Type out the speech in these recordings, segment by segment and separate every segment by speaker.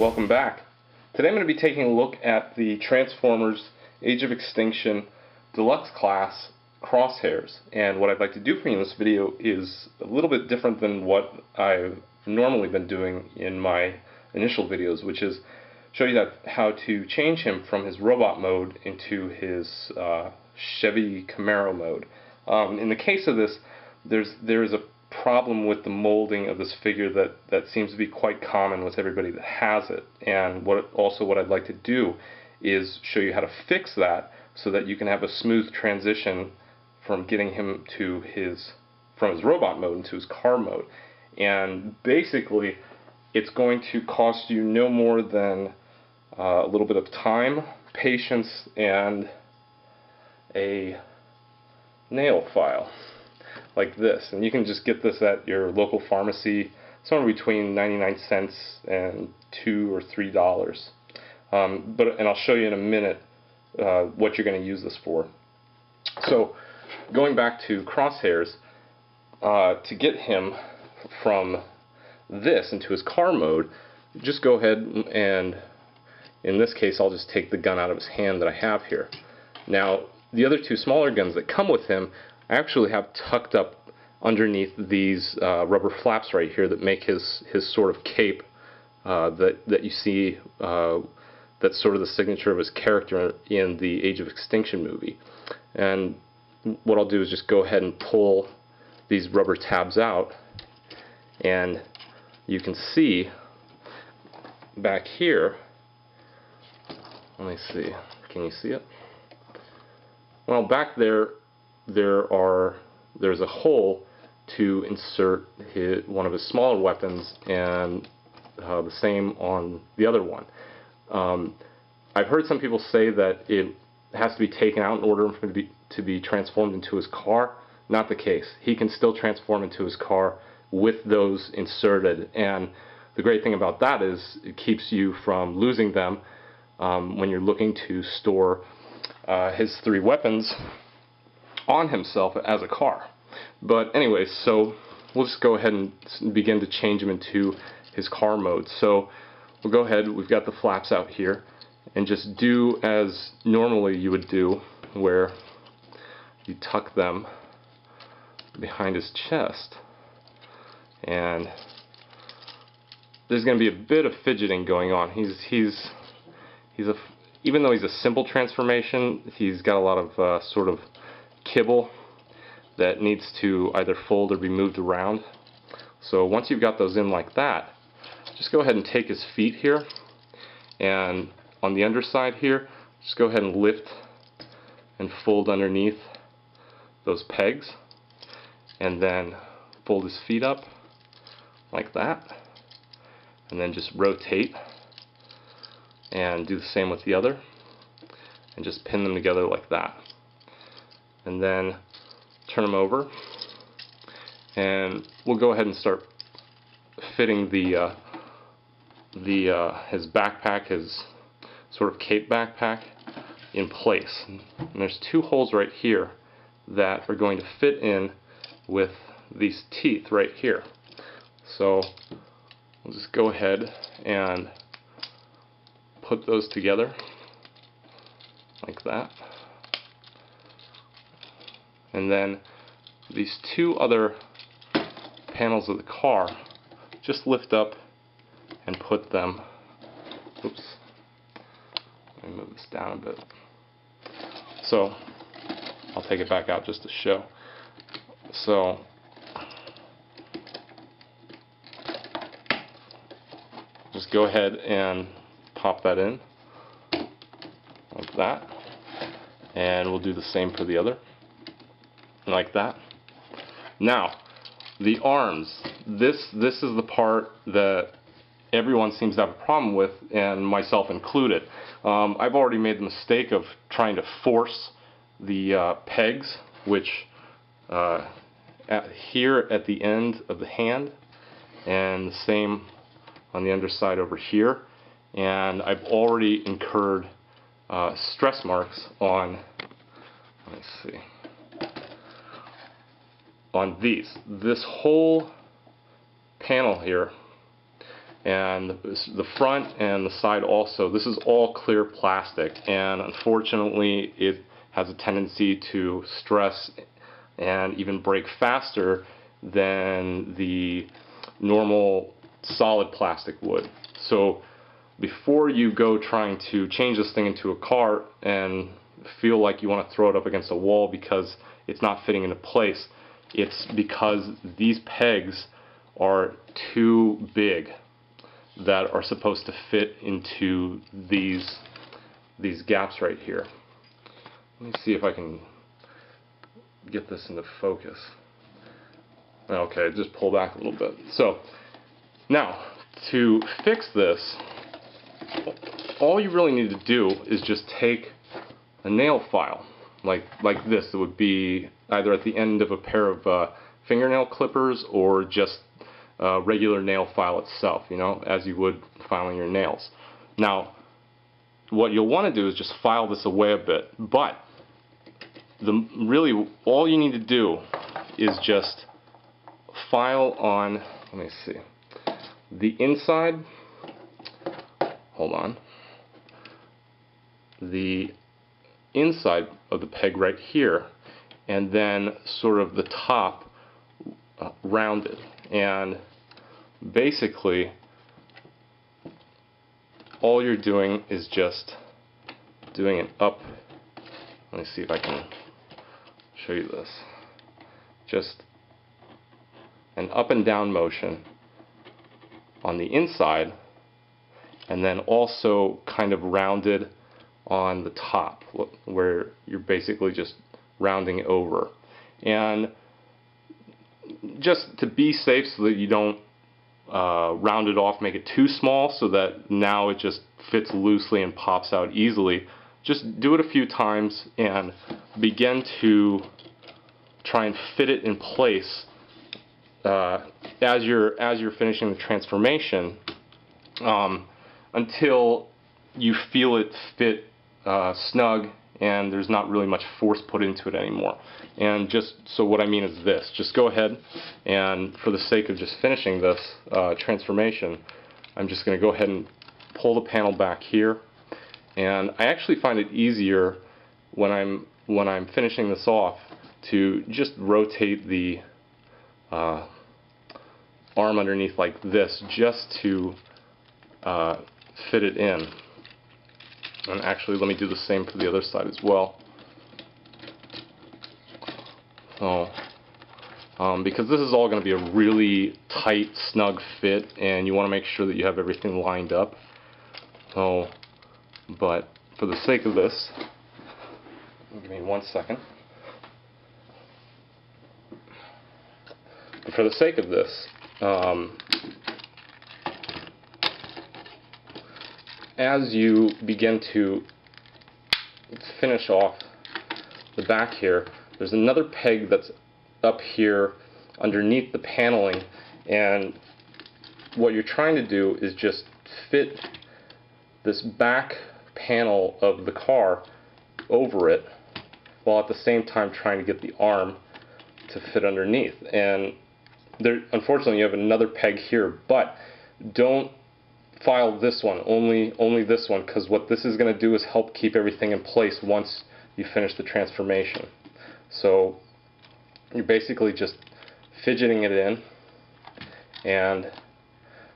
Speaker 1: welcome back. Today I'm going to be taking a look at the Transformers Age of Extinction Deluxe class Crosshairs, and what I'd like to do for you in this video is a little bit different than what I've normally been doing in my initial videos, which is show you how to change him from his robot mode into his Chevy Camaro mode. In the case of this, there's a problem with the molding of this figure that seems to be quite common with everybody that has it, and what I'd like to do is show you how to fix that so that you can have a smooth transition from getting him to from his robot mode into his car mode. And basically it's going to cost you no more than a little bit of time, patience, and a nail file like this. And you can just get this at your local pharmacy somewhere between 99 cents and $2 or $3. And I'll show you in a minute what you're going to use this for. So going back to Crosshairs, to get him from this into his car mode, just go ahead and, in this case, I'll just take the gun out of his hand that I have here. Now, the other two smaller guns that come with him, I actually have tucked up underneath these rubber flaps right here that make his sort of cape that you see. That's sort of the signature of his character in the Age of Extinction movie. And what I'll do is just go ahead and pull these rubber tabs out, and you can see back here, let me see, can you see it? Well, back there there's a hole to insert one of his smaller weapons, and the same on the other one. I've heard some people say that it has to be taken out in order for him to be transformed into his car. Not the case. He can still transform into his car with those inserted, and the great thing about that is it keeps you from losing them when you're looking to store his three weapons on himself as a car. But anyway, so we'll just go ahead and begin to change him into his car mode. So we'll go ahead, we've got the flaps out here, and just do as normally you would do, where you tuck them behind his chest. And there's going to be a bit of fidgeting going on. Even though he's a simple transformation, he's got a lot of sort of kibble that needs to either fold or be moved around. So once you've got those in like that, just go ahead and take his feet here, and on the underside here, just go ahead and lift and fold underneath those pegs, and then fold his feet up like that, and then just rotate and do the same with the other, and just pin them together like that. And then turn them over, and we'll go ahead and start fitting his backpack, his sort of cape backpack, in place. And there's two holes right here that are going to fit in with these teeth right here. So we'll just go ahead and put those together like that. And then these two other panels of the car, just lift up and put them, oops, let me move this down a bit. So I'll take it back out just to show. So just go ahead and pop that in like that, and we'll do the same for the other, like that. Now, the arms. This is the part that everyone seems to have a problem with, and myself included. I've already made the mistake of trying to force the pegs, which here at the end of the hand, and the same on the underside over here, and I've already incurred stress marks on, let's see, on these. This whole panel here and the front and the side also. This is all clear plastic, and unfortunately it has a tendency to stress and even break faster than the normal solid plastic would. So before you go trying to change this thing into a car and feel like you want to throw it up against a wall because it's not fitting into place, it's because these pegs are too big that are supposed to fit into these gaps right here. Let me see if I can get this into focus. Okay, just pull back a little bit. So now to fix this, all you really need to do is just take a nail file like this. It would be either at the end of a pair of fingernail clippers or just a regular nail file itself, you know, as you would filing your nails. Now what you'll want to do is just file this away a bit, but really all you need to do is just file on, let me see, the inside, hold on, the inside of the peg right here, and then sort of the top rounded. And basically all you're doing is just doing an up, let me see if I can show you this, just an up and down motion on the inside, and then also kind of rounded on the top where you're basically just rounding over. And just to be safe so that you don't round it off, make it too small so that now it just fits loosely and pops out easily, just do it a few times and begin to try and fit it in place as you're finishing the transformation, until you feel it fit snug and there's not really much force put into it anymore. And just so what I mean is this, just go ahead and for the sake of just finishing this transformation, I'm just going to go ahead and pull the panel back here. And I actually find it easier when I'm finishing this off to just rotate the arm underneath like this, just to fit it in. And actually, let me do the same for the other side as well. So, because this is all going to be a really tight, snug fit, and you want to make sure that you have everything lined up. So, but for the sake of this, give me 1 second. But for the sake of this, as you begin to finish off the back here, there's another peg that's up here underneath the paneling, and what you're trying to do is just fit this back panel of the car over it, while at the same time trying to get the arm to fit underneath. And there, unfortunately, you have another peg here, but don't file this one, only this one, because what this is going to do is help keep everything in place once you finish the transformation. So you're basically just fidgeting it in, and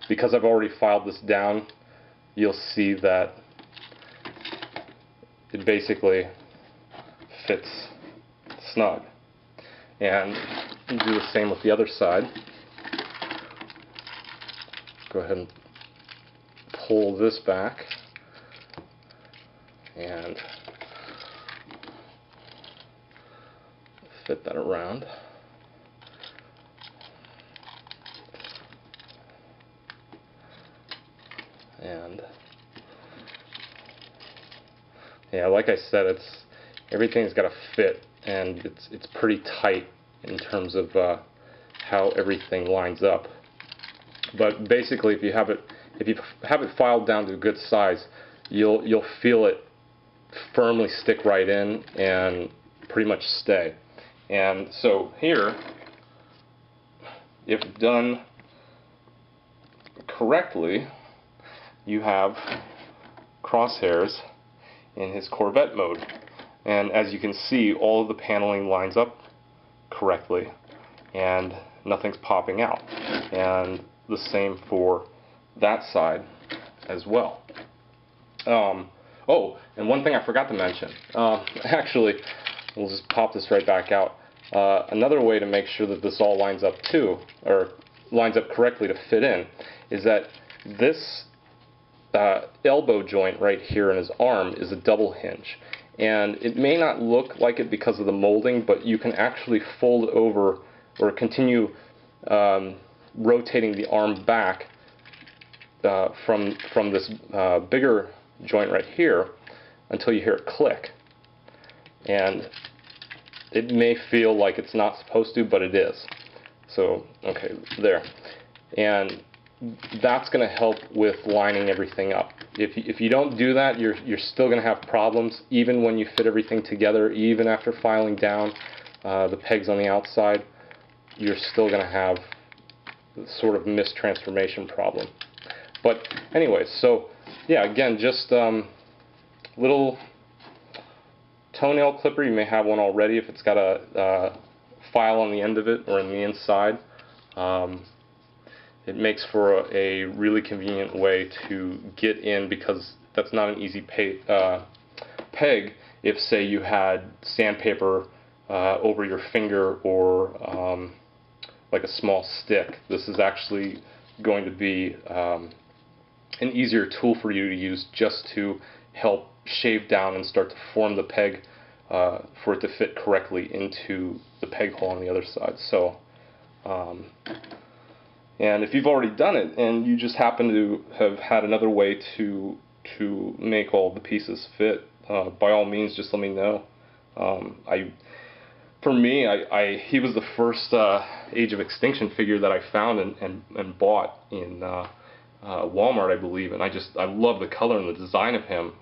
Speaker 1: because I've already filed this down, you'll see that it basically fits snug. And you do the same with the other side. Go ahead and pull this back and fit that around. And yeah, like I said, everything's got to fit, and it's pretty tight in terms of how everything lines up. But basically, if you have it filed down to a good size, you'll feel it firmly stick right in and pretty much stay. And so here, if done correctly, you have Crosshairs in his Corvette mode. And as you can see, all of the paneling lines up correctly and nothing's popping out. And the same for that side as well. Oh, and one thing I forgot to mention. Actually, we'll just pop this right back out. Another way to make sure that this all lines up too, or lines up correctly to fit in, is that this elbow joint right here in his arm is a double hinge. And it may not look like it because of the molding, but you can actually fold over or continue rotating the arm back from this bigger joint right here until you hear it click. And it may feel like it's not supposed to, but it is. So, okay, there. And that's going to help with lining everything up. If you don't do that, you're still going to have problems, even when you fit everything together, even after filing down the pegs on the outside. You're still going to have sort of mistransformation problem. But anyways, so yeah, again, just little toenail clipper. You may have one already if it's got a file on the end of it or in the inside. It makes for a really convenient way to get in, because that's not an easy peg if, say, you had sandpaper over your finger or like a small stick. This is actually going to be an easier tool for you to use, just to help shave down and start to form the peg for it to fit correctly into the peg hole on the other side. So, and if you've already done it and you just happen to have had another way to make all the pieces fit, by all means, just let me know. For me, he was the first Age of Extinction figure that I found and bought in Walmart, I believe, and I love the color and the design of him.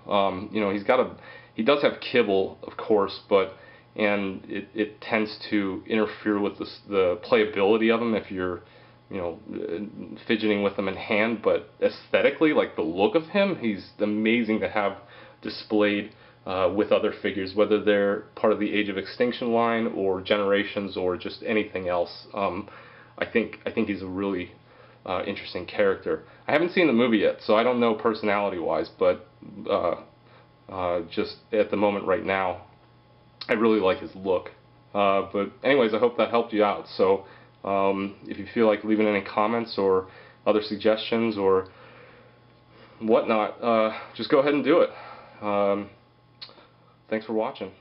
Speaker 1: You know, he does have kibble, of course, and it tends to interfere with the playability of him if you're, you know, fidgeting with him in hand. But aesthetically, like the look of him, he's amazing to have displayed with other figures, whether they're part of the Age of Extinction line or Generations or just anything else. I think he's a really interesting character. I haven't seen the movie yet, so I don't know personality-wise, but just at the moment right now, I really like his look. But anyways, I hope that helped you out. So if you feel like leaving any comments or other suggestions or whatnot, just go ahead and do it. Thanks for watching.